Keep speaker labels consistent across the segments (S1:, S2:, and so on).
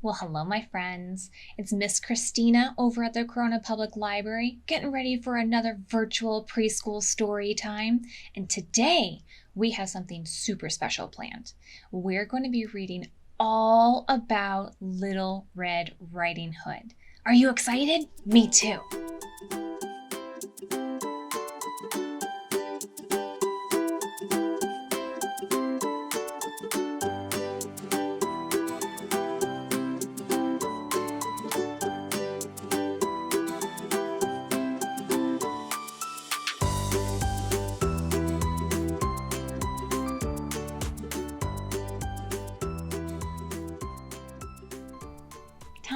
S1: Well, hello, my friends. It's Miss Kristina over at the Corona Public Library, getting ready for another virtual preschool story time. And today, we have something super special planned. We're going to be reading all about Little Red Riding Hood. Are you excited? Me too.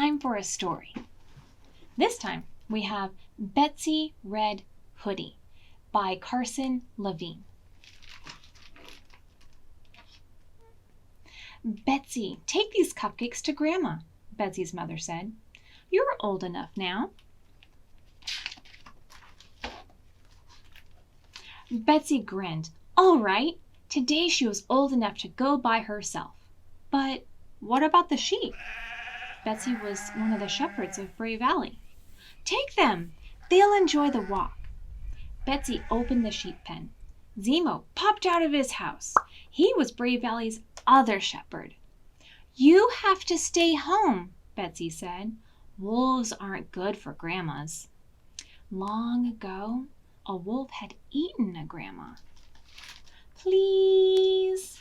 S1: Time for a story. This time we have Betsy Red Hoodie by Levine. Betsy, take these cupcakes to Grandma, Betsy's mother said. You're old enough now. Betsy grinned. All right, today she was old enough to go by herself. But what about the sheep? Betsy was one of the shepherds of Bray Valley. Take them. They'll enjoy the walk. Betsy opened the sheep pen. Zemo popped out of his house. He was Bray Valley's other shepherd. You have to stay home, Betsy said. Wolves aren't good for grandmas. Long ago, a wolf had eaten a grandma. Please.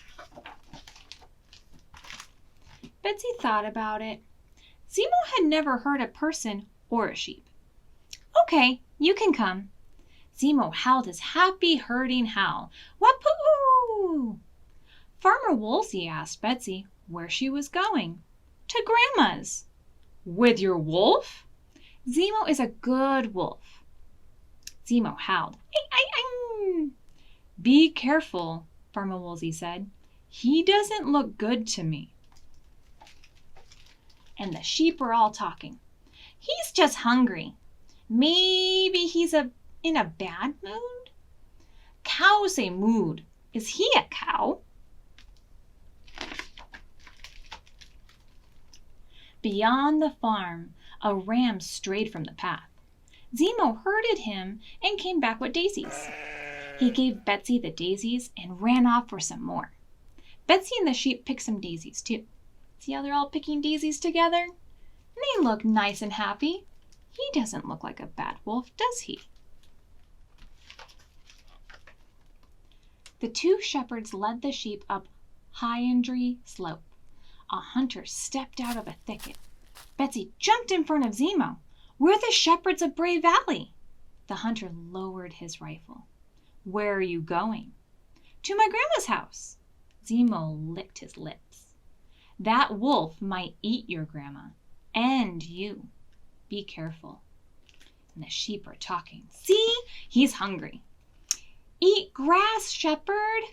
S1: Betsy thought about it. Zemo had never hurt a person or a sheep. Okay, you can come. Zemo howled his happy herding howl. Wapoo! Farmer Woolsey asked Betsy where she was going. To Grandma's. With your wolf? Zemo is a good wolf. Zemo howled. Be careful, Farmer Woolsey said. He doesn't look good to me. And the sheep were all talking. He's just hungry. Maybe he's in a bad mood? Cows say mood. Is he a cow? Beyond the farm, a ram strayed from the path. Zemo herded him and came back with daisies. He gave Betsy the daisies and ran off for some more. Betsy and the sheep picked some daisies too. See how they're all picking daisies together? They look nice and happy. He doesn't look like a bad wolf, does he? The two shepherds led the sheep up Hyandry Slope. A hunter stepped out of a thicket. Betsy jumped in front of Zemo. We're the shepherds of Bray Valley. The hunter lowered his rifle. Where are you going? To my grandma's house. Zemo licked his lips. That wolf might eat your grandma and you. Be careful. And the sheep are talking. See, he's hungry. Eat grass, shepherd.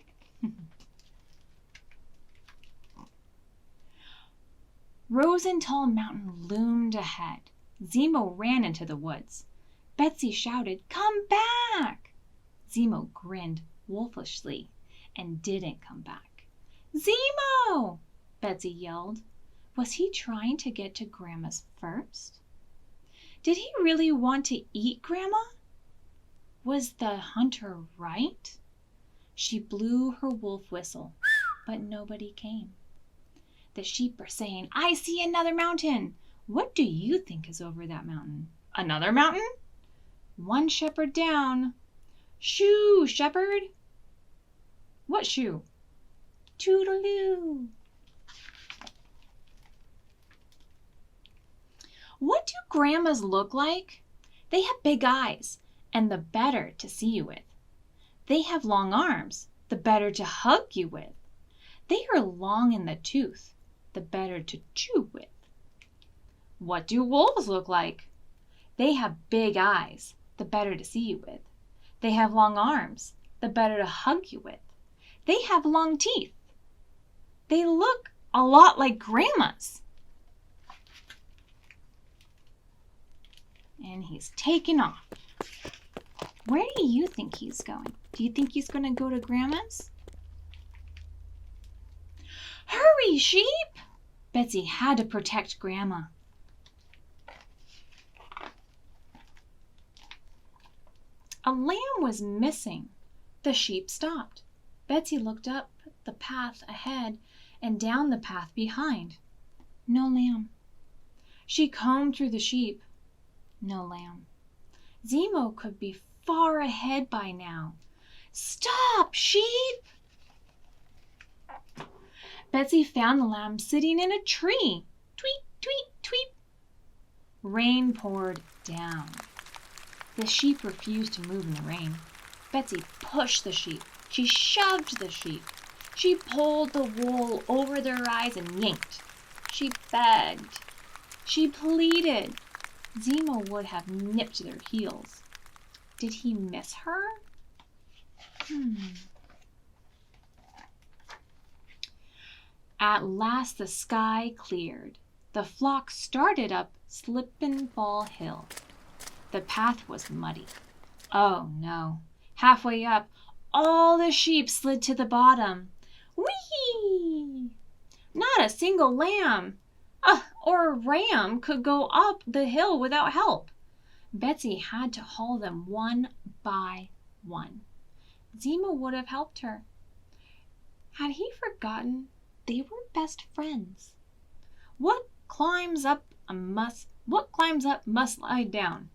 S1: Rosenthal Mountain loomed ahead. Zemo ran into the woods. Betsy shouted, Come back! Zemo grinned wolfishly and didn't come back. Zemo! Betsy yelled. Was he trying to get to Grandma's first? Did he really want to eat Grandma? Was the hunter right? She blew her wolf whistle, but nobody came. The sheep are saying, I see another mountain. What do you think is over that mountain? Another mountain? One shepherd down. Shoo, shepherd. What shoo? Toodaloo. What do grandmas look like? They have big eyes, and the better to see you with. They have long arms, the better to hug you with. They are long in the tooth, the better to chew with. What do wolves look like? They have big eyes, the better to see you with. They have long arms, the better to hug you with. They have long teeth. They look a lot like grandma's. And he's taken off. Where do you think he's going? Do you think he's going to go to Grandma's? Hurry, sheep! Betsy had to protect Grandma. A lamb was missing. The sheep stopped. Betsy looked up the path ahead and down the path behind. No lamb. She combed through the sheep. No lamb. Zemo could be far ahead by now. Stop, sheep! Betsy found the lamb sitting in a tree. Tweet, tweet, tweet. Rain poured down. The sheep refused to move in the rain. Betsy pushed the sheep. She shoved the sheep. She pulled the wool over their eyes and yanked. She begged. She pleaded. Zemo would have nipped their heels. Did he miss her? At last the sky cleared. The flock started up Slip-and-Fall Hill. The path was muddy. Oh no. Halfway up, all the sheep slid to the bottom. Whee! Not a single lamb or a ram could go up the hill without help. Betsy had to haul them one by one. Zemo would have helped her. Had he forgotten they were best friends? What climbs up must lie down.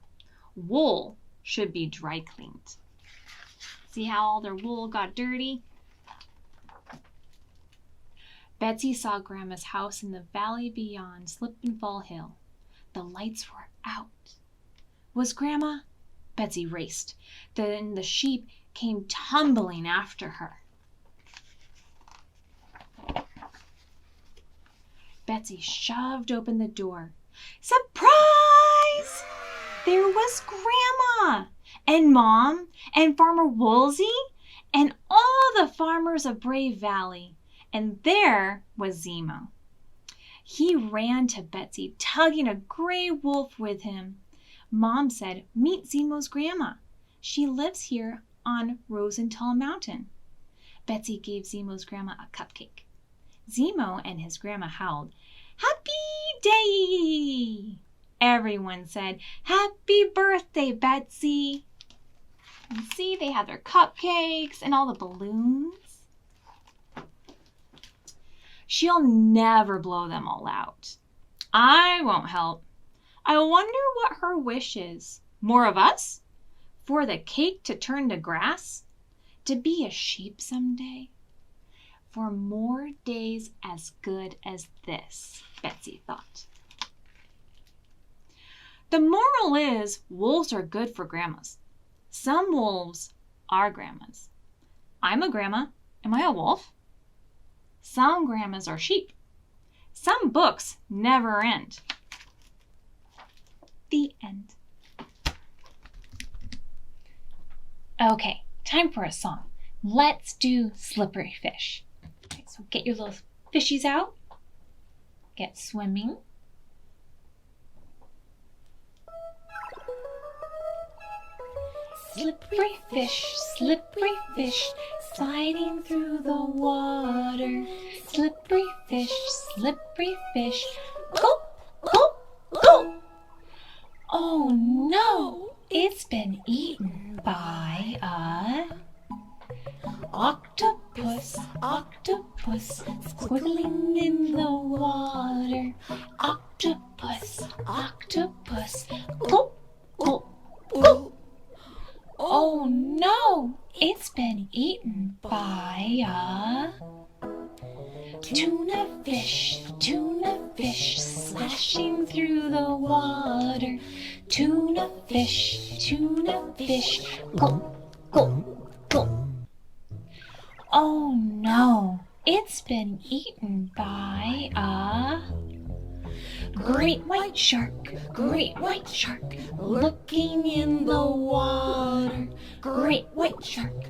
S1: Wool should be dry cleaned. See how all their wool got dirty? Betsy saw Grandma's house in the valley beyond Slip-and-Fall Hill. The lights were out. Was Grandma? Betsy raced. Then the sheep came tumbling after her. Betsy shoved open the door. Surprise! There was Grandma and Mom and Farmer Woolsey and all the farmers of Brave Valley. And there was Zemo. He ran to Betsy, tugging a gray wolf with him. Mom said, "Meet Zemo's grandma. She lives here on Rosen Mountain." Betsy gave Zemo's grandma a cupcake. Zemo and his grandma howled, "Happy day!" Everyone said, "Happy birthday, Betsy!" And see, they had their cupcakes and all the balloons. She'll never blow them all out. I won't help. I wonder what her wish is. More of us? For the cake to turn to grass? To be a sheep someday? For more days as good as this, Betsy thought. The moral is, wolves are good for grandmas. Some wolves are grandmas. I'm a grandma. Am I a wolf? Some grandmas are sheep. Some books never end. The end. Okay, time for a song. Let's do Slippery Fish. Okay, so get your little fishies out. Get swimming. Slippery fish, sliding through the water. Slippery fish, go, go, go. Oh no, it's been eaten by a octopus, squiggling in the water. Octopus, go, go, go. Oh no, it's been eaten by a tuna fish, slashing through the water. Tuna fish, go, go, go. Oh no, it's been eaten by a great white shark, looking in the water. Great white shark,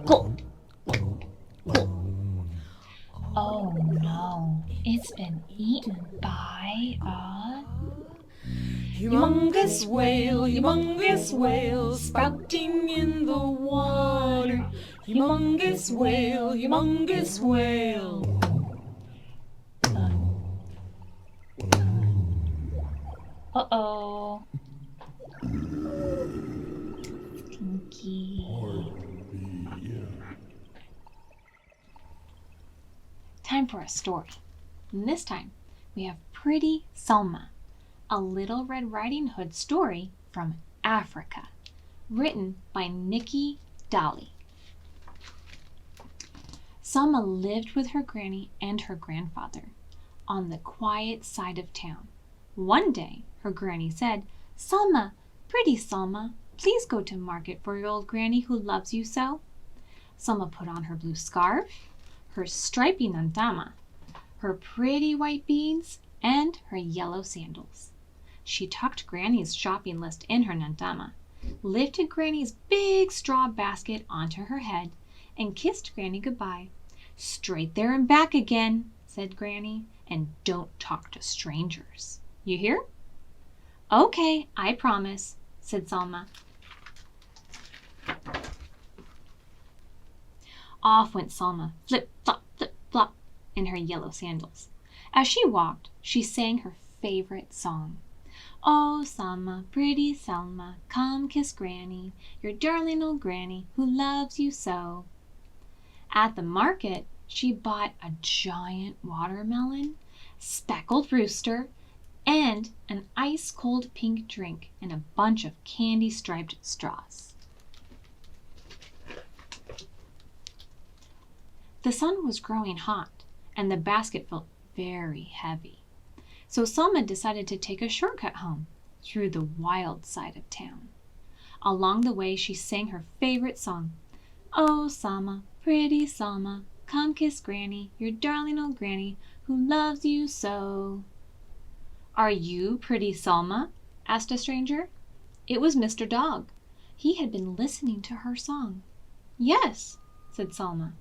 S1: go, go, go. Oh no, it's been eaten by a humongous whale, spouting in the water. Humongous whale. Uh-oh. Niki. Time for a story. And this time, we have Pretty Selma, a Little Red Riding Hood story from Africa, written by Niki, Daly. Selma lived with her granny and her grandfather on the quiet side of town. One day, her granny said, "Selma, pretty Selma, please go to market for your old granny who loves you so." Selma put on her blue scarf, her stripy nandama, her pretty white beads, and her yellow sandals. She tucked Granny's shopping list in her nandama, lifted Granny's big straw basket onto her head, and kissed Granny goodbye. "Straight there and back again," said Granny, "and don't talk to strangers. You hear?" "Okay, I promise," said Salma. Off went Salma, flip, flop, in her yellow sandals. As she walked, she sang her favorite song. "Oh, Selma, pretty Selma, come kiss Granny, your darling old Granny who loves you so." At the market, she bought a giant watermelon, speckled rooster, and an ice-cold pink drink and a bunch of candy-striped straws. The sun was growing hot, and the basket felt very heavy. So Selma decided to take a shortcut home through the wild side of town. Along the way, she sang her favorite song. "Oh, Selma, pretty Selma, come kiss Granny, your darling old Granny who loves you so." "Are you pretty Selma?" asked a stranger. It was Mr. Dog. He had been listening to her song. "Yes," said Selma.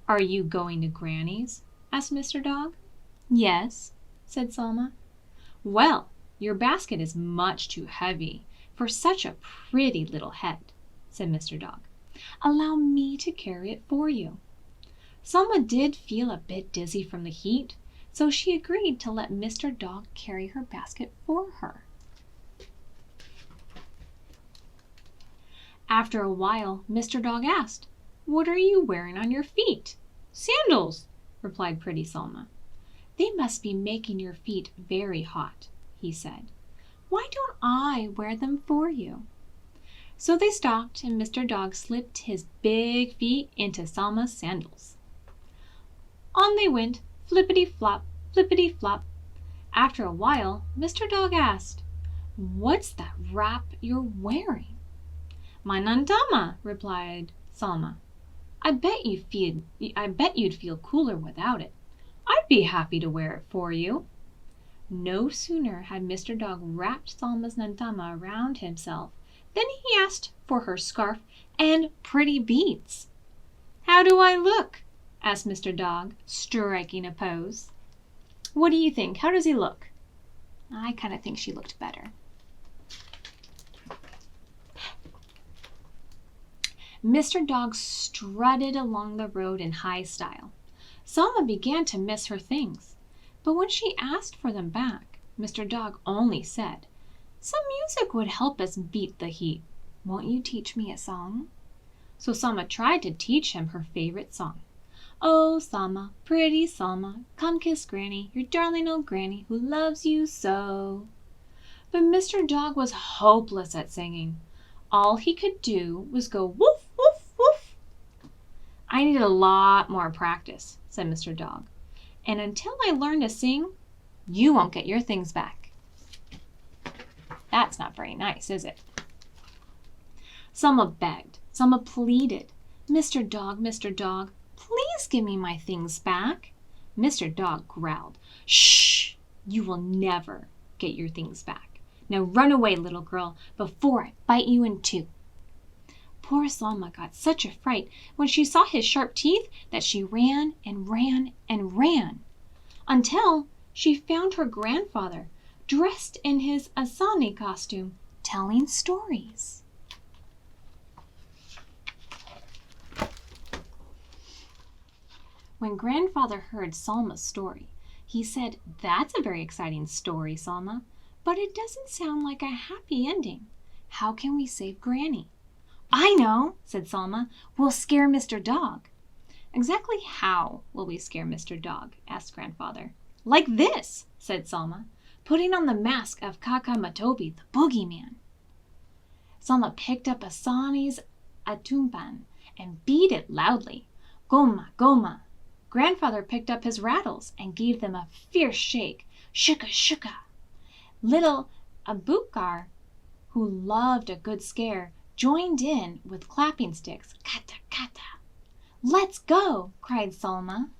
S1: "Are you going to Granny's?" asked Mr. Dog. "Yes," said Selma. "Well, your basket is much too heavy for such a pretty little head," said Mr. Dog. "Allow me to carry it for you." Selma did feel a bit dizzy from the heat, so she agreed to let Mr. Dog carry her basket for her. After a while, Mr. Dog asked, "What are you wearing on your feet?" "Sandals," replied pretty Selma. "They must be making your feet very hot," he said. "Why don't I wear them for you?" So they stopped, and Mr. Dog slipped his big feet into Selma's sandals. On they went, flippity-flop, flippity-flop. After a while, Mr. Dog asked, "What's that wrap you're wearing?" "My nandama," replied Selma. I bet you'd feel cooler without it. I'd be happy to wear it for you." No sooner had Mr. Dog wrapped Selma's nandama around himself than he asked for her scarf and pretty beads. "How do I look?" asked Mr. Dog, striking a pose. "What do you think? How does he look?" "I kind of think she looked better." Mr. Dog strutted along the road in high style. Selma began to miss her things, but when she asked for them back, Mr. Dog only said, "Some music would help us beat the heat. Won't you teach me a song?" So Selma tried to teach him her favorite song. "Oh, Selma, pretty Selma, come kiss Granny, your darling old Granny who loves you so." But Mr. Dog was hopeless at singing. All he could do was go woof, woof, woof. "I need a lot more practice," said Mr. Dog. "And until I learn to sing, you won't get your things back." That's not very nice, is it? Selma begged. Selma pleaded. Mr. Dog, please give me my things back." Mr. Dog growled. "Shh! You will never get your things back. Now run away, little girl, before I bite you in two." Poor Selma got such a fright when she saw his sharp teeth that she ran and ran and ran until she found her grandfather dressed in his Asani costume telling stories. When Grandfather heard Selma's story, he said, "That's a very exciting story, Selma. But it doesn't sound like a happy ending. How can we save Granny?" "I know," said Salma. "We'll scare Mr. Dog." "Exactly how will we scare Mr. Dog?" asked Grandfather. "Like this," said Salma, "putting on the mask of Kakamatobi, the boogeyman." Salma picked up Asani's atumpan and beat it loudly. "Goma, goma." Grandfather picked up his rattles and gave them a fierce shake. "Shuka, shuka." Little Abukar, who loved a good scare, joined in with clapping sticks. "Kata, kata." "Let's go," cried Salma.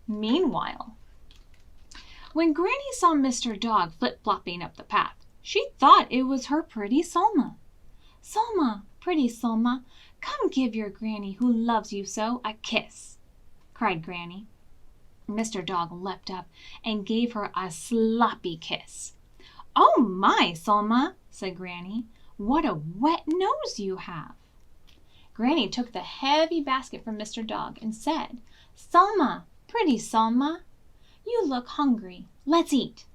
S1: Meanwhile, when Granny saw Mr. Dog flip-flopping up the path, she thought it was her pretty Salma. "Salma, pretty Salma, come give your Granny, who loves you so, a kiss," cried Granny. Mr. Dog leapt up and gave her a sloppy kiss. "Oh my, Salma," said Granny, "what a wet nose you have." Granny took the heavy basket from Mr. Dog and said, "Salma, pretty Salma, you look hungry. Let's eat."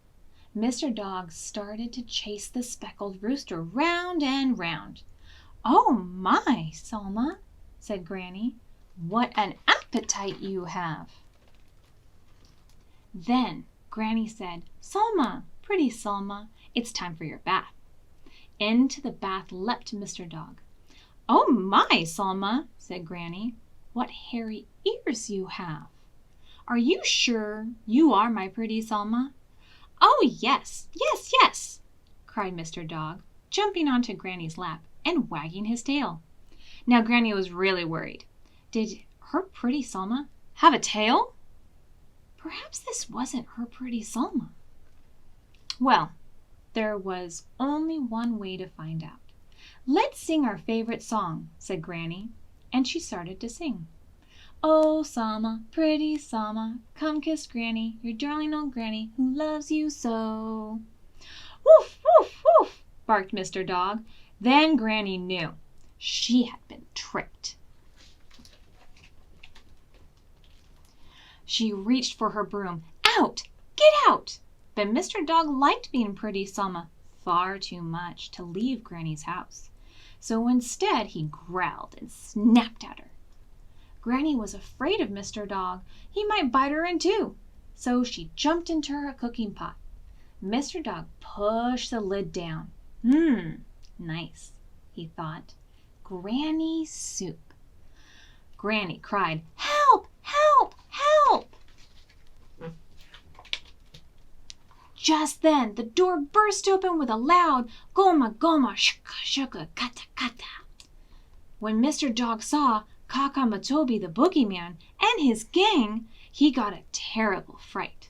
S1: Mr. Dog started to chase the speckled rooster round and round. "Oh my, Salma," said Granny, "what an appetite you have." Then Granny said, "Salma, pretty Salma, it's time for your bath." Into the bath leapt Mr. Dog. "Oh my, Salma," said Granny, "what hairy ears you have." "Are you sure you are my pretty Salma?" "Oh yes, yes, yes," cried Mr. Dog, jumping onto Granny's lap and wagging his tail. Now Granny was really worried. Did her pretty Salma have a tail? Perhaps this wasn't her pretty Salma. Well, there was only one way to find out. "Let's sing our favorite song," said Granny, and she started to sing. "Oh, Salma, pretty Salma, come kiss Granny, your darling old Granny who loves you so." "Woof, woof, woof," barked Mr. Dog. Then Granny knew. She had been tricked. She reached for her broom. "Out! Get out!" But Mr. Dog liked being pretty Salma far too much to leave Granny's house. So instead he growled and snapped at her. Granny was afraid of Mr. Dog. He might bite her in two. So she jumped into her cooking pot. Mr. Dog pushed the lid down. Nice, he thought. Granny soup. Granny cried, "Help! Help! Help!" Just then the door burst open with a loud "Goma, goma, shuka, shuka, kata, kata." When Mr. Dog saw Kakamatobi the boogeyman and his gang, he got a terrible fright.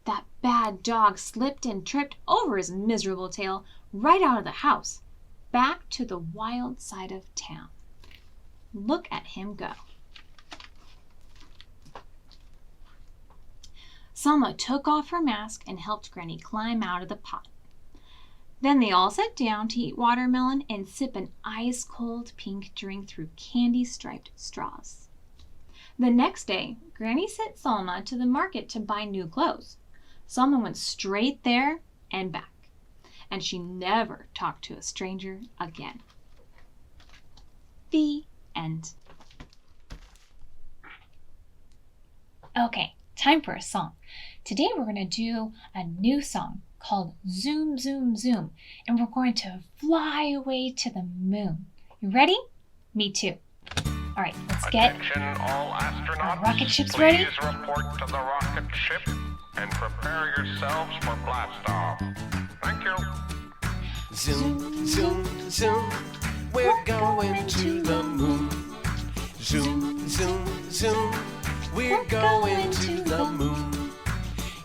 S1: That bad dog slipped and tripped over his miserable tail right out of the house, back to the wild side of town. Look at him go. Selma took off her mask and helped Granny climb out of the pot. Then they all sat down to eat watermelon and sip an ice-cold pink drink through candy-striped straws. The next day, Granny sent Salma to the market to buy new clothes. Salma went straight there and back, and she never talked to a stranger again. The end. Okay, time for a song. Today we're going to do a new song called Zoom, Zoom, Zoom, and we're going to fly away to the moon. You ready? Me too. All right, let's get
S2: all astronauts,
S1: our rocket ships ready.
S2: Please report to the rocket ship and prepare yourselves for blast off. Thank you.
S3: Zoom, zoom, zoom, we're going to the moon. Zoom, zoom, zoom, we're going to the moon.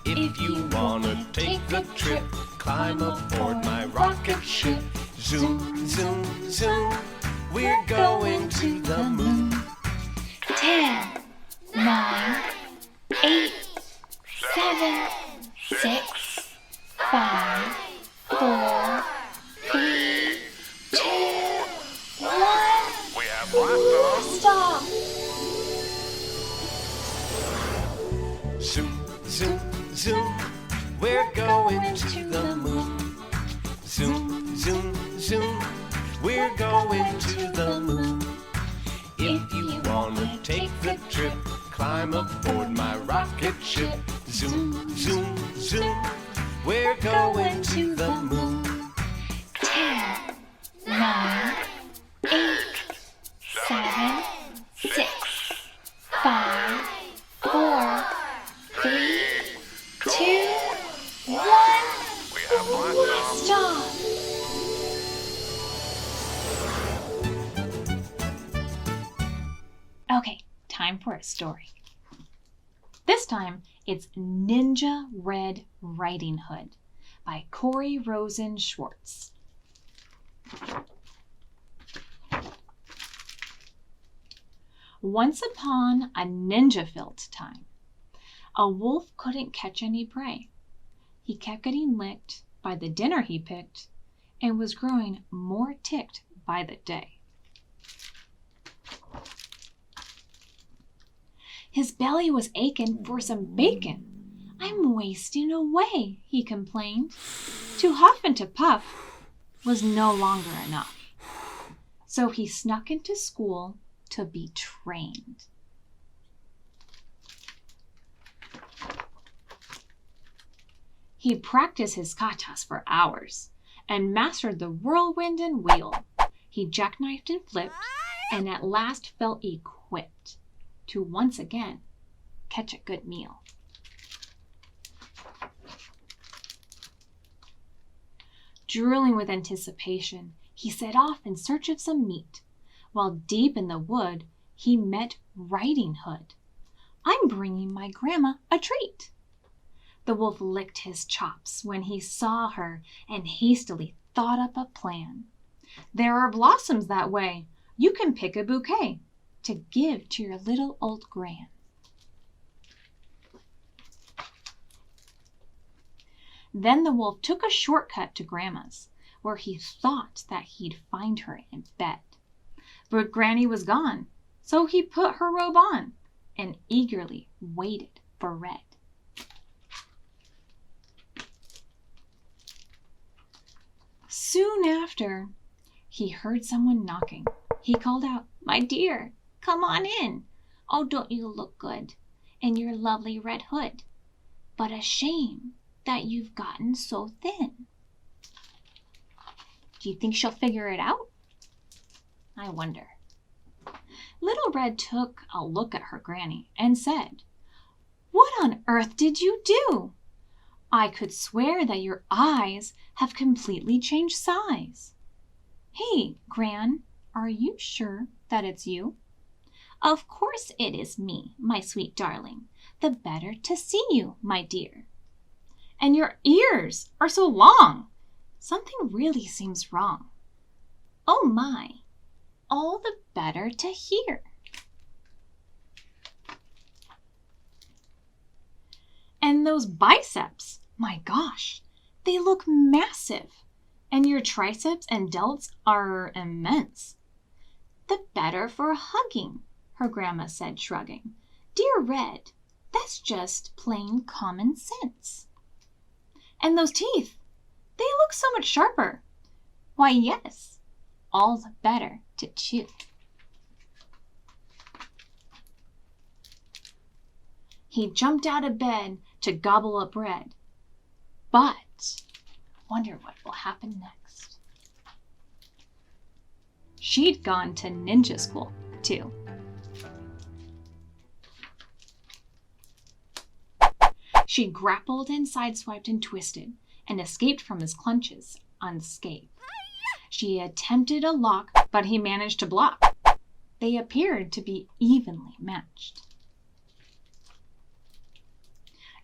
S3: If you wanna take the trip, climb aboard my rocket ship. Zoom, zoom, zoom, we're going to the moon.
S1: 10, 9, 8, 7, 6, 5, 4, 3, 2, 1.
S2: We have blast off.
S1: Stop!
S3: Zoom, zoom, zoom, we're going to the moon. Zoom, zoom, zoom, we're going to the moon. If you wanna take the trip, climb aboard my rocket ship. Zoom, zoom, zoom, we're going to the moon.
S1: 10, 9, 8, 7, 6, 5, 4, 3, 2, 1.
S2: We have blast off.
S1: Stop! Okay, time for a story. This time, it's Ninja Red Riding Hood by Carey Rosen Schwartz. Once upon a ninja-filled time, a wolf couldn't catch any prey. He kept getting licked by the dinner he picked and was growing more ticked by the day. His belly was aching for some bacon. I'm wasting away, he complained. To huff and to puff was no longer enough. So he snuck into school to be trained. He practiced his katas for hours and mastered the whirlwind and wheel. He jackknifed and flipped and at last felt equipped to once again catch a good meal. Drooling with anticipation, he set off in search of some meat. While deep in the wood, he met Riding Hood. I'm bringing my grandma a treat. The wolf licked his chops when he saw her and hastily thought up a plan. There are blossoms that way. You can pick a bouquet to give to your little old gran. Then the wolf took a shortcut to Grandma's, where he thought that he'd find her in bed. But Granny was gone, so he put her robe on and eagerly waited for Red. Soon after, he heard someone knocking. He called out, "My dear, come on in. Oh, don't you look good in your lovely red hood? But a shame that you've gotten so thin." Do you think she'll figure it out? I wonder. Little Red took a look at her granny and said, "What on earth did you do? I could swear that your eyes have completely changed size. Hey, Gran, are you sure that it's you?" "Of course it is me, my sweet darling. The better to see you, my dear." "And your ears are so long. Something really seems wrong." "Oh my, all the better to hear." "And those biceps, my gosh, they look massive. And your triceps and delts are immense." "The better for hugging," her grandma said, shrugging. "Dear Red, that's just plain common sense." "And those teeth, they look so much sharper." "Why, yes, all the better to chew." He jumped out of bed to gobble up Red. But wonder what will happen next. She'd gone to ninja school, too. She grappled and sideswiped and twisted and escaped from his clutches unscathed. She attempted a lock, but he managed to block. They appeared to be evenly matched.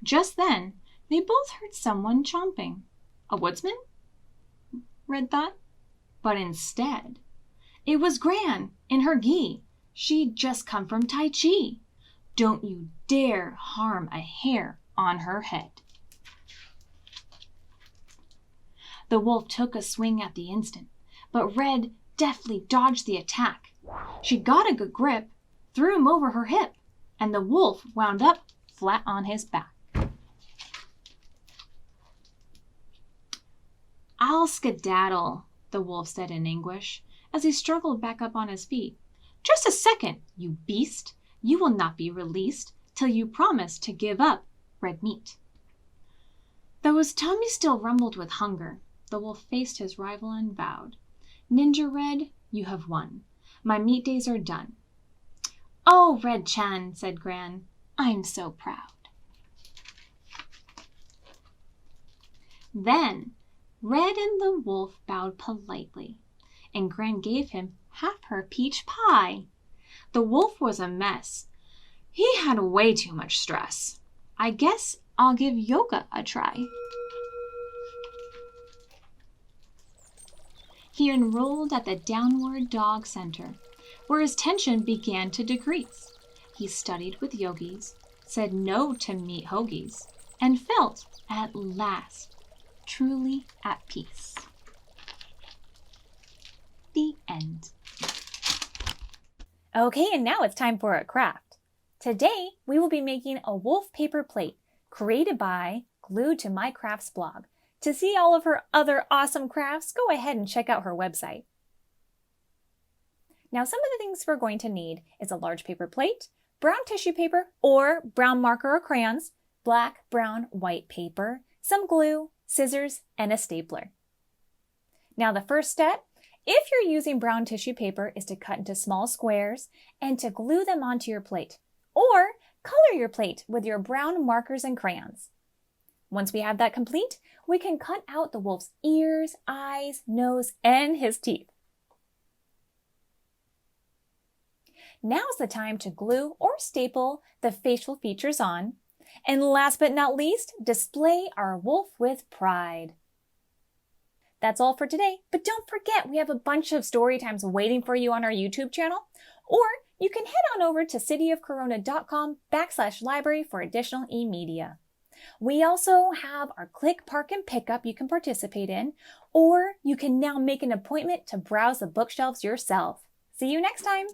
S1: Just then, they both heard someone chomping. A woodsman? Red thought. But instead, it was Gran in her gi. She'd just come from Tai Chi. Don't you dare harm a hair on her head. The wolf took a swing at the instant, but Red deftly dodged the attack. She got a good grip, threw him over her hip, and the wolf wound up flat on his back. I'll skedaddle, the wolf said in anguish, as he struggled back up on his feet. Just a second, you beast! You will not be released till you promise to give up red meat. Though his tummy still rumbled with hunger, the wolf faced his rival and vowed, Ninja Red, you have won. My meat days are done. Oh, Red Chan, said Gran, I'm so proud. Then Red and the wolf bowed politely, and Gran gave him half her peach pie. The wolf was a mess. He had way too much stress. I guess I'll give yoga a try. He enrolled at the Downward Dog Center, where his tension began to decrease. He studied with yogis, said no to meat hoagies, and felt, at last, truly at peace. The end.
S4: Okay, and now it's time for a craft. Today, we will be making a wolf paper plate created by Glued to My Crafts blog. To see all of her other awesome crafts, go ahead and check out her website. Now, some of the things we're going to need is a large paper plate, brown tissue paper or brown marker or crayons, black, brown, white paper, some glue, scissors, and a stapler. Now, the first step, if you're using brown tissue paper, is to cut into small squares and to glue them onto your plate, or color your plate with your brown markers and crayons. Once we have that complete, we can cut out the wolf's ears, eyes, nose, and his teeth. Now's the time to glue or staple the facial features on. And last but not least, display our wolf with pride. That's all for today, but don't forget we have a bunch of story times waiting for you on our YouTube channel, or you can head on over to cityofcorona.com/library for additional e-media. We also have our Click, Park, and Pickup you can participate in, or you can now make an appointment to browse the bookshelves yourself. See you next time!